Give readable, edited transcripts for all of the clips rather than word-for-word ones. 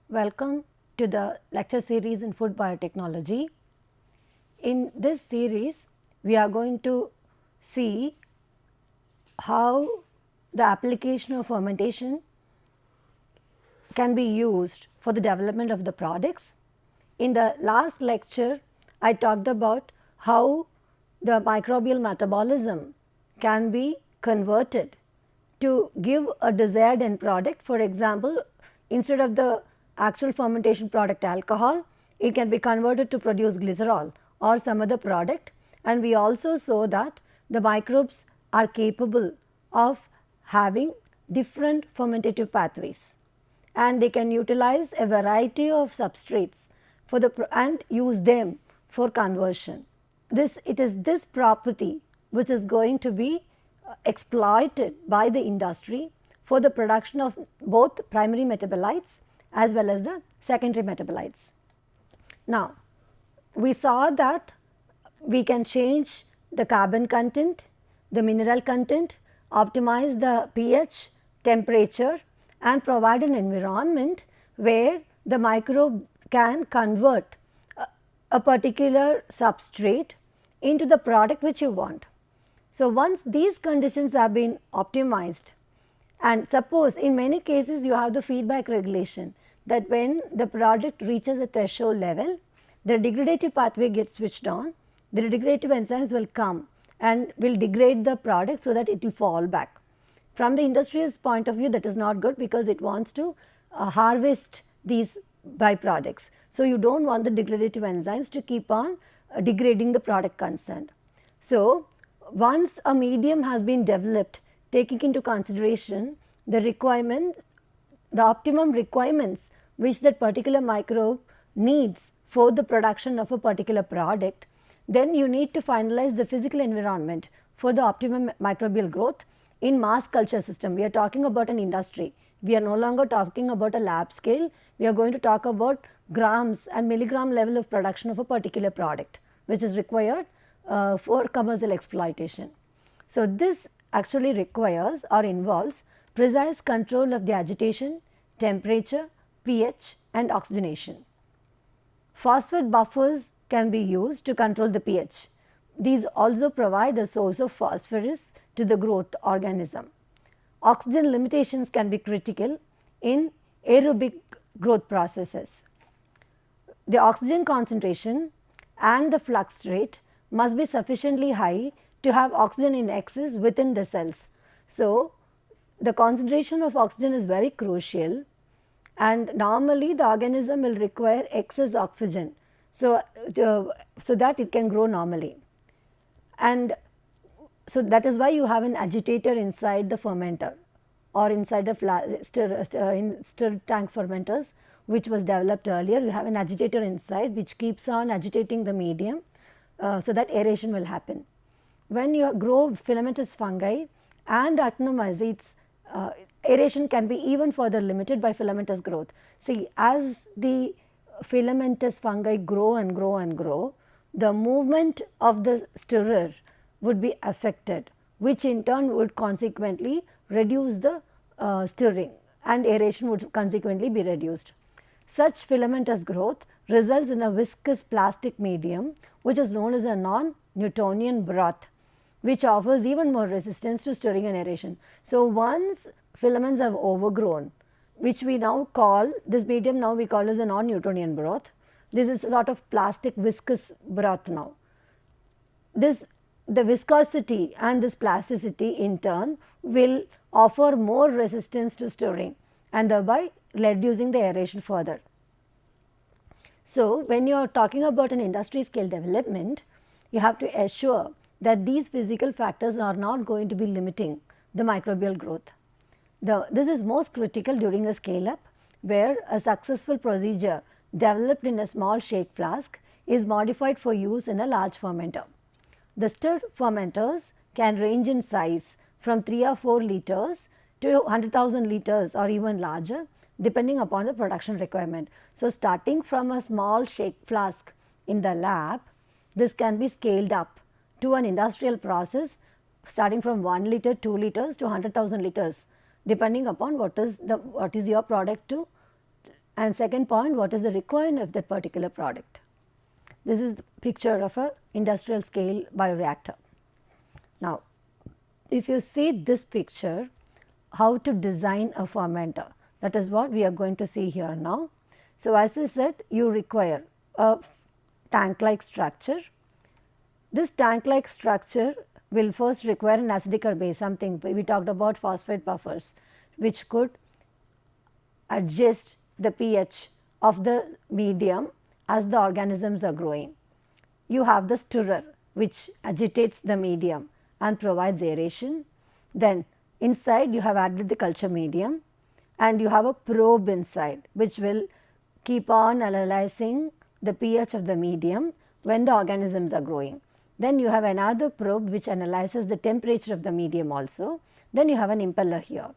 Welcome to the lecture series in food biotechnology. In this series, we are going to see how the application of fermentation can be used for the development of the products. In the last lecture, I talked about how the microbial metabolism can be converted to give a desired end product. For example, instead of the actual fermentation product alcohol, it can be converted to produce glycerol or some other product, and we also saw that the microbes are capable of having different fermentative pathways, and they can utilize a variety of substrates for the and use them for conversion. It is this property which is going to be exploited by the industry for the production of both primary metabolites as well as the secondary metabolites. Now, we saw that we can change the carbon content, the mineral content, optimize the pH, temperature, and provide an environment where the microbe can convert a particular substrate into the product which you want. So, once these conditions have been optimized, and suppose in many cases you have the feedback regulation that when the product reaches a threshold level, the degradative pathway gets switched on, the degradative enzymes will come and will degrade the product so that it will fall back. From the industry's point of view, that is not good because it wants to harvest these byproducts. So, you do not want the degradative enzymes to keep on degrading the product concerned. So, once a medium has been developed, taking into consideration the optimum requirements which that particular microbe needs for the production of a particular product, then you need to finalize the physical environment for the optimum microbial growth in mass culture system. We are talking about an industry. We are no longer talking about a lab scale. We are going to talk about grams and milligram level of production of a particular product which is required for commercial exploitation. So, this actually requires or involves precise control of the agitation, temperature, pH and oxygenation. Phosphate buffers can be used to control the pH. These also provide a source of phosphorus to the growth organism. Oxygen limitations can be critical in aerobic growth processes. The oxygen concentration and the flux rate must be sufficiently high to have oxygen in excess within the cells. So, the concentration of oxygen is very crucial, and normally the organism will require excess oxygen. So, so that it can grow normally, and so that is why you have an agitator inside the fermenter or inside the stir tank fermenters which was developed earlier. You have an agitator inside which keeps on agitating the medium so that aeration will happen. When you grow filamentous fungi and actinomyces, its aeration can be even further limited by filamentous growth. See, as the filamentous fungi grow and grow and grow, the movement of the stirrer would be affected, which in turn would consequently reduce the stirring, and aeration would consequently be reduced. Such filamentous growth results in a viscous plastic medium which is known as a non-Newtonian broth, which offers even more resistance to stirring and aeration. So, once filaments have overgrown, which we now call this medium, now we call as a non-Newtonian broth. This is a sort of plastic viscous broth now. The viscosity and this plasticity in turn will offer more resistance to stirring and thereby reducing the aeration further. So, when you are talking about an industry scale development, you have to assure that these physical factors are not going to be limiting the microbial growth. This is most critical during a scale up, where a successful procedure developed in a small shake flask is modified for use in a large fermenter. The stirred fermenters can range in size from 3 or 4 liters to 100,000 liters or even larger, depending upon the production requirement. So, starting from a small shake flask in the lab, this can be scaled up to an industrial process starting from 1 liter, 2 liters to 100,000 liters, depending upon what is your product to And second point, what is the requirement of that particular product. This is the picture of a industrial scale bioreactor. Now, if you see this picture, how to design a fermenter, that is what we are going to see here now. So, as I said, you require a tank like structure. This tank like structure will first require an acidic or base, something we talked about phosphate buffers, which could adjust the pH of the medium as the organisms are growing. You have the stirrer, which agitates the medium and provides aeration. Then inside you have added the culture medium, and you have a probe inside which will keep on analyzing the pH of the medium when the organisms are growing. Then you have another probe which analyzes the temperature of the medium also. Then you have an impeller here.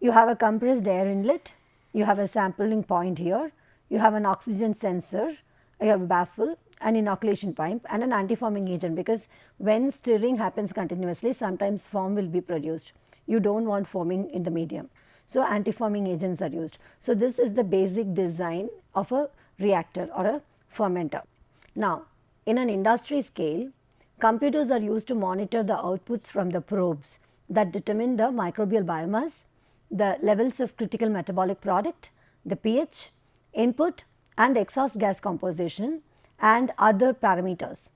You have a compressed air inlet, you have a sampling point here, you have an oxygen sensor, you have a baffle, an inoculation pipe and an anti-foaming agent, because when stirring happens continuously, sometimes foam will be produced. You do not want foaming in the medium. So, anti-foaming agents are used. So, this is the basic design of a reactor or a fermenter. Now, in an industry scale, computers are used to monitor the outputs from the probes that determine the microbial biomass, the levels of critical metabolic product, the pH, input and exhaust gas composition and other parameters.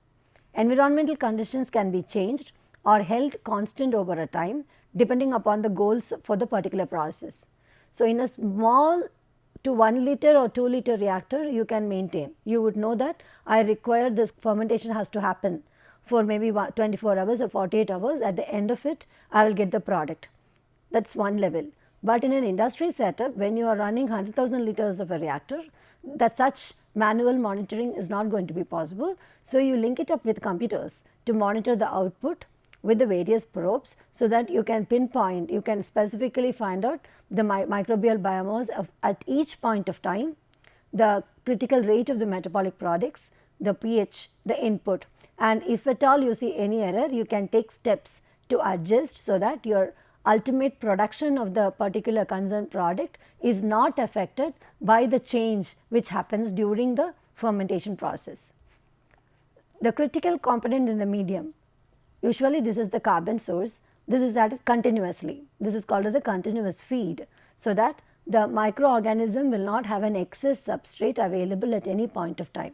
Environmental conditions can be changed or held constant over a time depending upon the goals for the particular process. So, in a small to 1 liter or 2 liter reactor you can maintain. You would know that I require this fermentation has to happen for maybe 24 hours or 48 hours. At the end of it I will get the product. That is one level. But in an industry setup, when you are running 100,000 liters of a reactor, that such manual monitoring is not going to be possible. So, you link it up with computers to monitor the output with the various probes, so that you can pinpoint, you can specifically find out the microbial biomass at each point of time, the critical rate of the metabolic products, the pH, the input, and if at all you see any error, you can take steps to adjust so that your ultimate production of the particular concerned product is not affected by the change which happens during the fermentation process. The critical component in the medium, usually this is the carbon source, this is added continuously, this is called as a continuous feed, so that the microorganism will not have an excess substrate available at any point of time.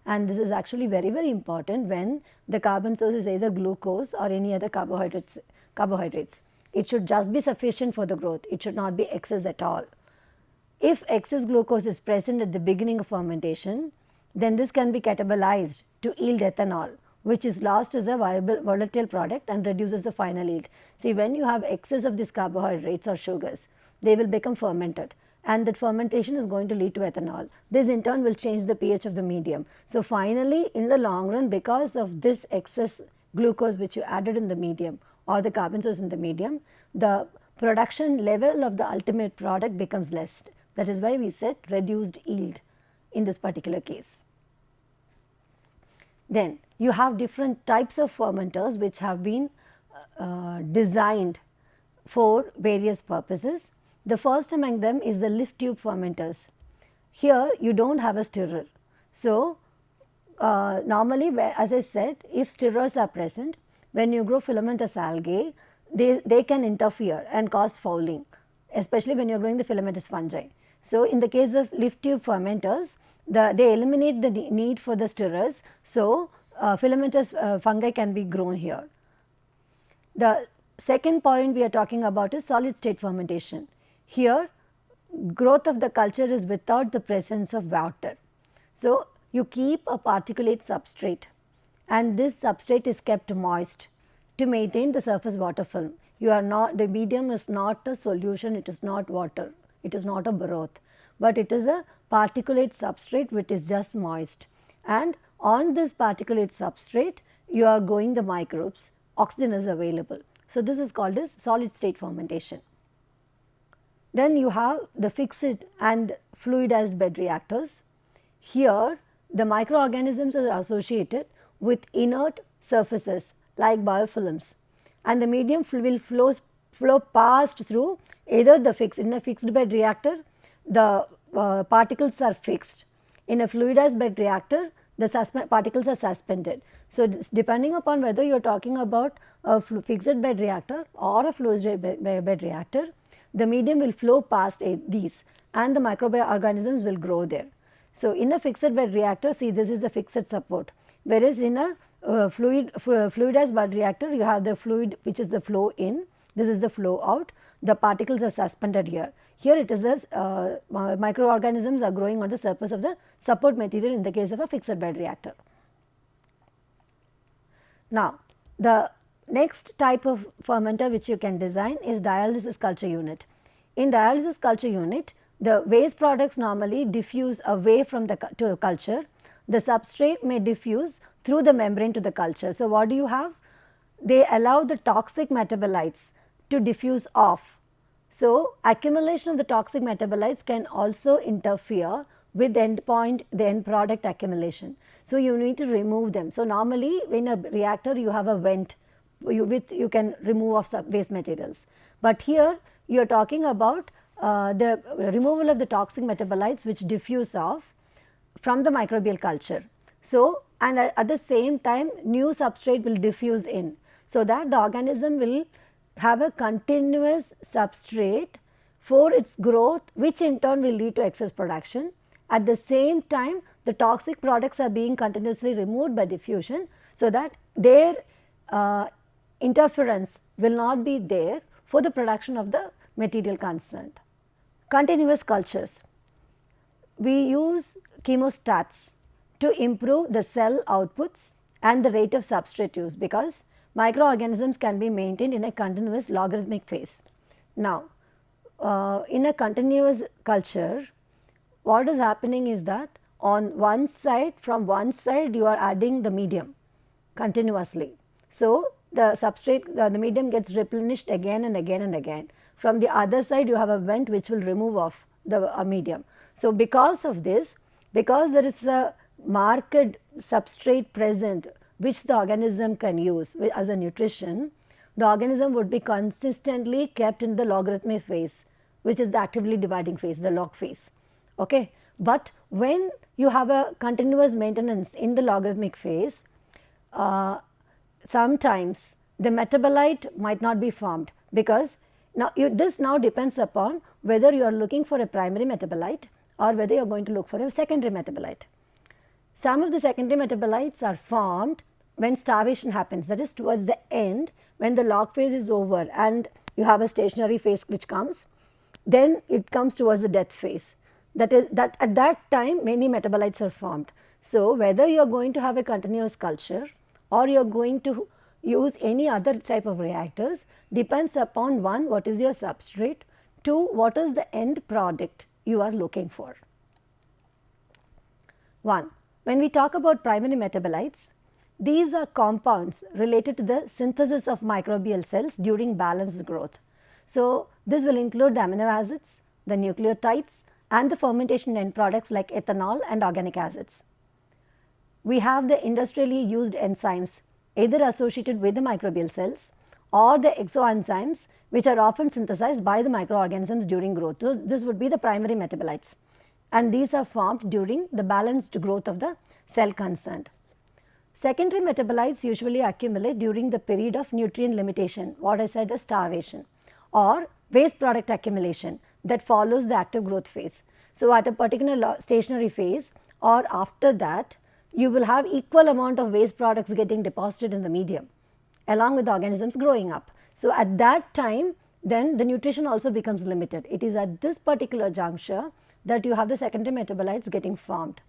And this is actually very, very important when the carbon source is either glucose or any other carbohydrates. It should just be sufficient for the growth, it should not be excess at all. If excess glucose is present at the beginning of fermentation, then this can be catabolized to yield ethanol, which is lost as a viable volatile product and reduces the final yield. See, when you have excess of these carbohydrates or sugars, they will become fermented, and that fermentation is going to lead to ethanol. This in turn will change the pH of the medium. So, finally, in the long run, because of this excess glucose which you added in the medium or the carbon source in the medium, the production level of the ultimate product becomes less. That is why we said reduced yield in this particular case. Then you have different types of fermenters which have been designed for various purposes. The first among them is the lift tube fermenters. Here you do not have a stirrer. So, normally, as I said, if stirrers are present, when you grow filamentous algae, they can interfere and cause fouling, especially when you are growing the filamentous fungi. So, in the case of lift tube fermenters, they eliminate the need for the stirrers. So, filamentous fungi can be grown here. The second point we are talking about is solid state fermentation. Here, growth of the culture is without the presence of water. So, you keep a particulate substrate, and this substrate is kept moist to maintain the surface water film. You are not, the medium is not a solution, it is not water, it is not a broth, but it is a particulate substrate which is just moist, and on this particulate substrate you are growing the microbes, oxygen is available. So, this is called as solid state fermentation. Then you have the fixed and fluidized bed reactors. Here the microorganisms are associated with inert surfaces like biofilms, and the medium will flow past through either the in a fixed bed reactor, the particles are fixed. In a fluidized bed reactor, the particles are suspended. So, depending upon whether you are talking about a fixed bed reactor or a fluid bed reactor, the medium will flow past these and the microorganisms will grow there. So, in a fixed bed reactor, see, this is the fixed support, whereas in a fluidized bed reactor, you have the fluid which is the flow in, this is the flow out, the particles are suspended here. Here it is as microorganisms are growing on the surface of the support material in the case of a fixed bed reactor. Now, the next type of fermenter which you can design is dialysis culture unit. In dialysis culture unit, the waste products normally diffuse away from the culture. The substrate may diffuse through the membrane to the culture. So, what do you have? They allow the toxic metabolites to diffuse off. So, accumulation of the toxic metabolites can also interfere with the end product accumulation. So, you need to remove them. So, normally in a reactor you have a vent you can remove of waste materials, but here you are talking about the removal of the toxic metabolites which diffuse off from the microbial culture. So, and at the same time new substrate will diffuse in, so that the organism will have a continuous substrate for its growth, which in turn will lead to excess production. At the same time, the toxic products are being continuously removed by diffusion, so that their interference will not be there for the production of the material concerned. Continuous cultures. We use chemostats to improve the cell outputs and the rate of substrate use, because microorganisms can be maintained in a continuous logarithmic phase. Now, in a continuous culture, what is happening is that on one side, from one side you are adding the medium continuously. So, the substrate, the medium gets replenished again and again and again. From the other side you have a vent which will remove off the medium. So, because of this, because there is a marked substrate present which the organism can use as a nutrition, the organism would be consistently kept in the logarithmic phase, which is the actively dividing phase, the log phase. Okay. But when you have a continuous maintenance in the logarithmic phase, sometimes the metabolite might not be formed, because now this now depends upon whether you are looking for a primary metabolite or whether you are going to look for a secondary metabolite. Some of the secondary metabolites are formed when starvation happens, that is towards the end, when the log phase is over and you have a stationary phase which comes, then it comes towards the death phase. That is that at that time many metabolites are formed. So, whether you are going to have a continuous culture or you are going to use any other type of reactors depends upon, one, what is your substrate, two, what is the end product you are looking for. 1. When we talk about primary metabolites, these are compounds related to the synthesis of microbial cells during balanced growth. So, this will include the amino acids, the nucleotides and the fermentation end products like ethanol and organic acids. We have the industrially used enzymes either associated with the microbial cells or the exoenzymes which are often synthesized by the microorganisms during growth. So, this would be the primary metabolites, and these are formed during the balanced growth of the cell concerned. Secondary metabolites usually accumulate during the period of nutrient limitation, what I said is starvation, or waste product accumulation that follows the active growth phase. So, at a particular stationary phase or after that, you will have equal amount of waste products getting deposited in the medium along with the organisms growing up. So, at that time then the nutrition also becomes limited. It is at this particular juncture that you have the secondary metabolites getting formed.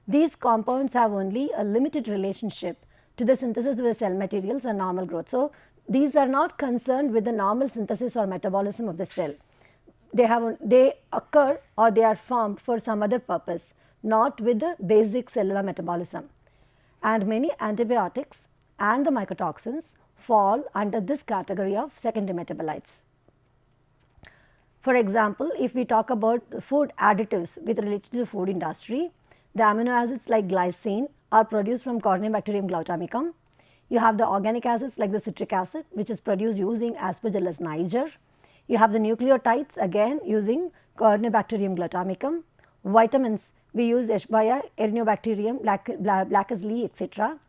These compounds have only a limited relationship to the synthesis of the cell materials and normal growth. So, these are not concerned with the normal synthesis or metabolism of the cell. They occur or they are formed for some other purpose, not with the basic cellular metabolism. And many antibiotics and the mycotoxins fall under this category of secondary metabolites. For example, if we talk about food additives with related to the food industry, the amino acids like glycine are produced from Corynebacterium glutamicum. You have the organic acids like the citric acid, which is produced using Aspergillus niger. You have the nucleotides again using Corynebacterium glutamicum. Vitamins, we use Escherichia, Erinobacterium, Black's Lee, etc.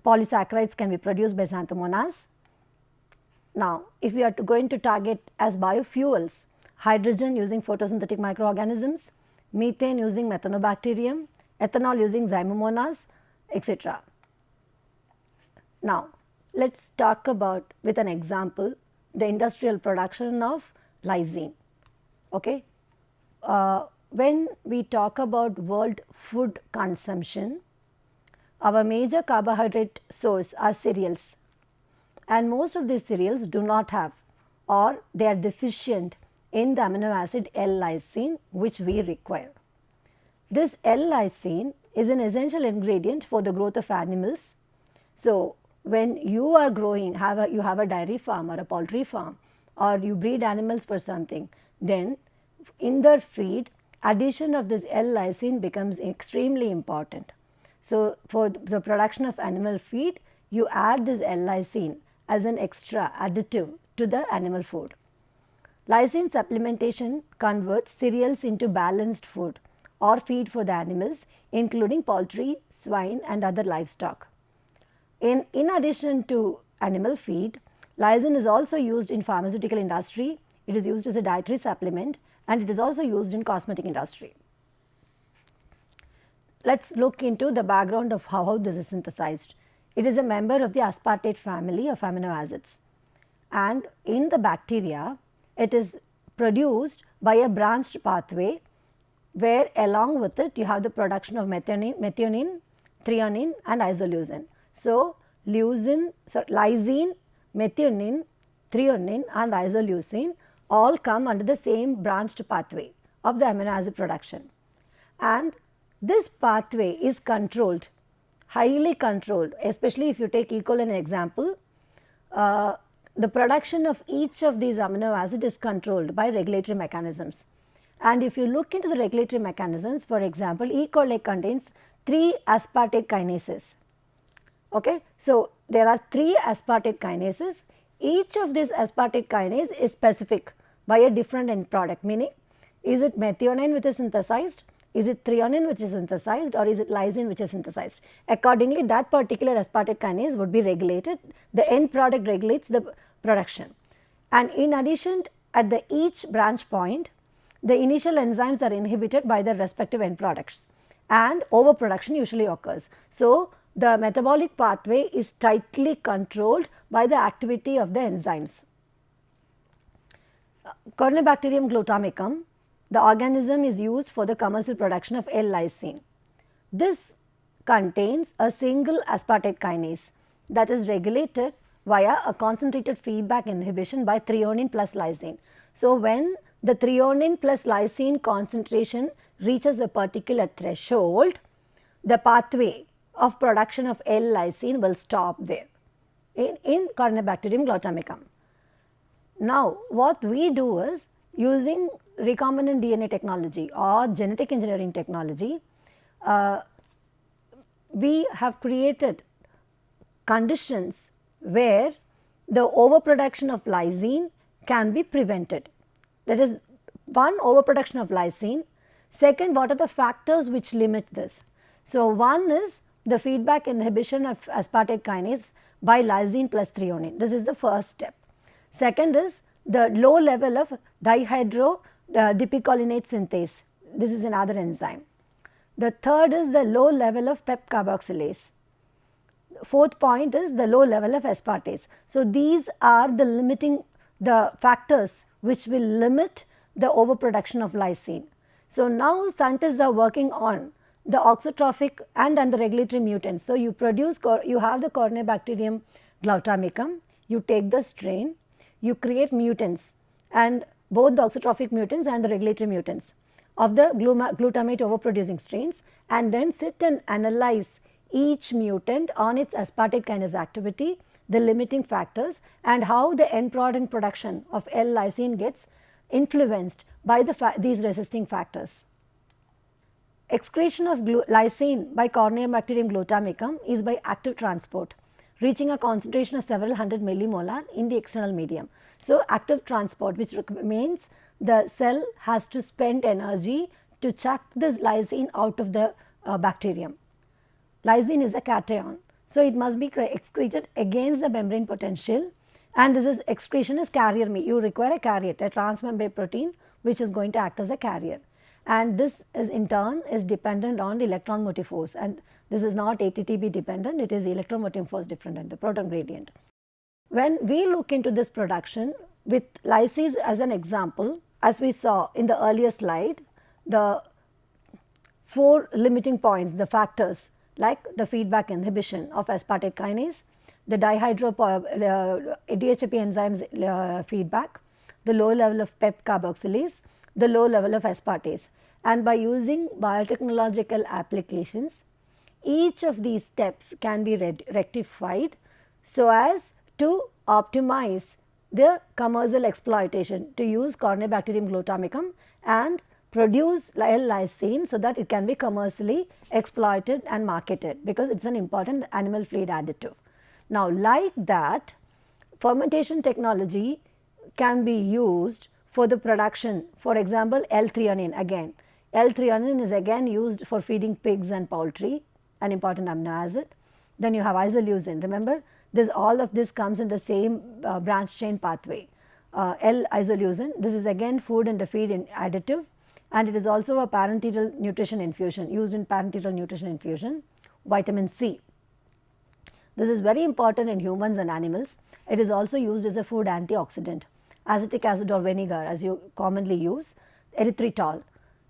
Polysaccharides can be produced by Xanthomonas. Now, if we are going to target as biofuels, hydrogen using photosynthetic microorganisms, methane using methanobacterium, ethanol using zymomonas, etc. Now, let us talk about with an example the industrial production of lysine. Okay. When we talk about world food consumption, our major carbohydrate source are cereals, and most of these cereals do not have, or they are deficient in the amino acid L-lysine which we require. This L-lysine is an essential ingredient for the growth of animals. So, when you are growing, you have a dairy farm or a poultry farm, or you breed animals for something, then in their feed addition of this L-lysine becomes extremely important. So, for the production of animal feed, you add this L-lysine as an extra additive to the animal food. Lysine supplementation converts cereals into balanced food or feed for the animals, including poultry, swine and other livestock. In addition to animal feed, lysine is also used in pharmaceutical industry, it is used as a dietary supplement, and it is also used in cosmetic industry. Let us look into the background of how this is synthesized. It is a member of the aspartate family of amino acids, and in the bacteria it is produced by a branched pathway where along with it you have the production of methionine, threonine and isoleucine. So, lysine, methionine, threonine and isoleucine all come under the same branched pathway of the amino acid production, and this pathway is controlled, highly controlled, especially if you take E. coli as an example. The production of each of these amino acids is controlled by regulatory mechanisms. And if you look into the regulatory mechanisms, for example, E. coli contains 3 aspartate kinases. Okay. So, there are 3 aspartate kinases. Each of these aspartate kinase is specific by a different end product, meaning is it methionine which is synthesized, is it threonine which is synthesized, or is it lysine which is synthesized. Accordingly, that particular aspartate kinase would be regulated, the end product regulates the production. And in addition, at the each branch point, the initial enzymes are inhibited by their respective end products and overproduction usually occurs. So, the metabolic pathway is tightly controlled by the activity of the enzymes. Corynebacterium glutamicum, the organism is used for the commercial production of L-lysine. This contains a single aspartate kinase that is regulated via a concentrated feedback inhibition by threonine plus lysine. So, when the threonine plus lysine concentration reaches a particular threshold, the pathway of production of L-lysine will stop there in Corynebacterium glutamicum. Now, what we do is using recombinant DNA technology or genetic engineering technology, we have created conditions where the overproduction of lysine can be prevented. That is, one, overproduction of lysine. Second, what are the factors which limit this? So, one is the feedback inhibition of aspartate kinase by lysine plus threonine. This is the first step. Second is the low level of dihydrodepicolinate synthase. This is another enzyme. The third is the low level of PEP carboxylase. Fourth point is the low level of aspartase. So, these are the factors which will limit the overproduction of lysine. So, now scientists are working on the auxotrophic and the regulatory mutants. So, you have the Corynebacterium glutamicum, you take the strain, you create mutants, and both the auxotrophic mutants and the regulatory mutants of the glutamate overproducing strains, and then sit and analyze each mutant on its aspartate kinase activity, the limiting factors, and how the end product production of L-lysine gets influenced by these resisting factors. Excretion of lysine by Corynebacterium glutamicum is by active transport, reaching a concentration of several hundred millimolar in the external medium. So, active transport, which means the cell has to spend energy to chuck this lysine out of the bacterium. Lysine is a cation, so it must be excreted against the membrane potential, and this is excretion is carrier meat. You require a carrier, a transmembrane protein which is going to act as a carrier, and this is in turn is dependent on the electron motive force, and this is not ATTB dependent, it is electron motive force dependent, the proton gradient. When we look into this production with lysis as an example, as we saw in the earlier slide, the 4 limiting points, the factors like the feedback inhibition of aspartate kinase, the DHAP enzymes feedback, the low level of PEP carboxylase, the low level of aspartase. And by using biotechnological applications, each of these steps can be rectified so as to optimize the commercial exploitation, to use Corynebacterium glutamicum and produce L-lysine so that it can be commercially exploited and marketed, because it is an important animal feed additive. Now, like that, fermentation technology can be used for the production, for example, L-threonine again. L-threonine is again used for feeding pigs and poultry, an important amino acid. Then you have isoleucine. Remember, all of this comes in the same branch chain pathway. L-isoleucine, this is again food and the feed additive, and it is also a parenteral nutrition infusion, used in parenteral nutrition infusion. Vitamin C, this is very important in humans and animals. It is also used as a food antioxidant. Acetic acid or vinegar, as you commonly use. Erythritol,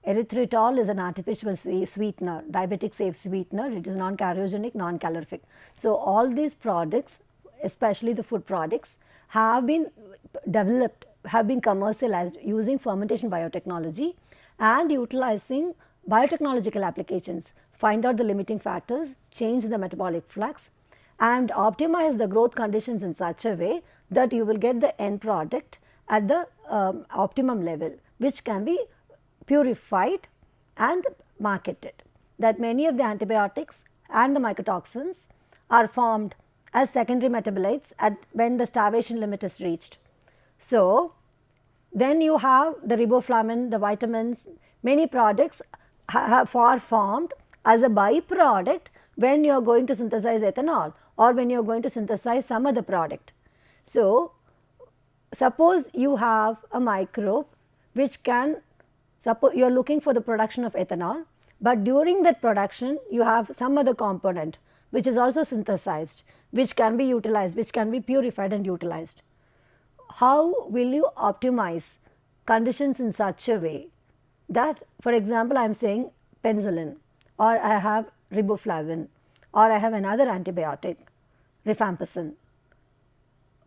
erythritol is an artificial sweetener, diabetic safe sweetener. It is non-carcinogenic, non-calorific. So, all these products, especially the food products, have been developed, have been commercialized using fermentation biotechnology and utilizing biotechnological applications, find out the limiting factors, change the metabolic flux, and optimize the growth conditions in such a way that you will get the end product at the optimum level, which can be purified and marketed. That many of the antibiotics and the mycotoxins are formed as secondary metabolites when the starvation limit is reached. So, then you have the riboflavin, the vitamins, many products are formed as a byproduct when you are going to synthesize ethanol or when you are going to synthesize some other product. So, suppose you have a microbe which can, suppose you are looking for the production of ethanol, but during that production you have some other component which is also synthesized, which can be utilized, which can be purified and utilized. How will you optimize conditions in such a way that, for example, I am saying penicillin, or I have riboflavin, or I have another antibiotic, rifampicin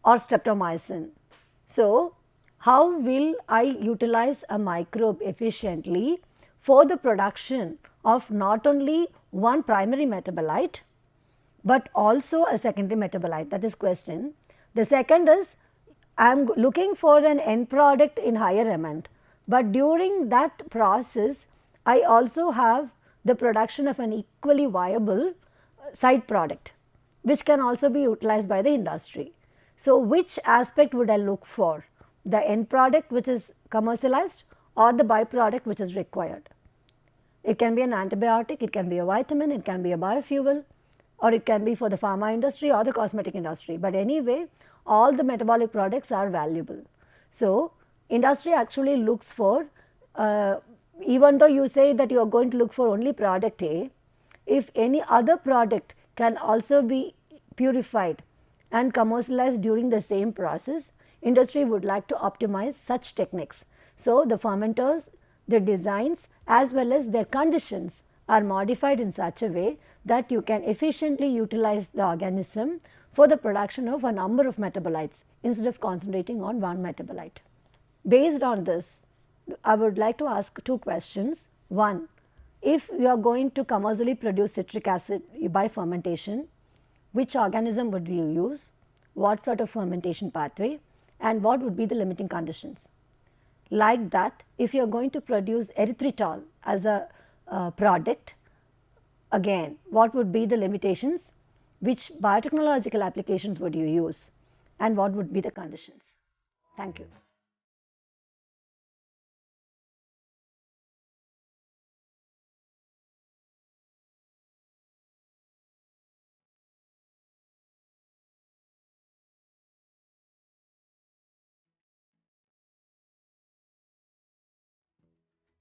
or streptomycin. So, how will I utilize a microbe efficiently for the production of not only one primary metabolite, but also a secondary metabolite? That is question. The second is, I am looking for an end product in higher amount, but during that process I also have the production of an equally viable side product, which can also be utilized by the industry. So, which aspect would I look for? The end product which is commercialized or the byproduct which is required? It can be an antibiotic, it can be a vitamin, it can be a biofuel, or it can be for the pharma industry or the cosmetic industry, but anyway all the metabolic products are valuable. So, industry actually looks for, even though you say that you are going to look for only product A, if any other product can also be purified and commercialized during the same process, industry would like to optimize such techniques. So, the fermenters, the designs as well as their conditions are modified in such a way that you can efficiently utilize the organism for the production of a number of metabolites instead of concentrating on one metabolite. Based on this, I would like to ask two questions. One, if you are going to commercially produce citric acid by fermentation, which organism would you use, what sort of fermentation pathway, and what would be the limiting conditions? Like that, if you are going to produce erythritol as a product, again what would be the limitations, which biotechnological applications would you use, and what would be the conditions? Thank you.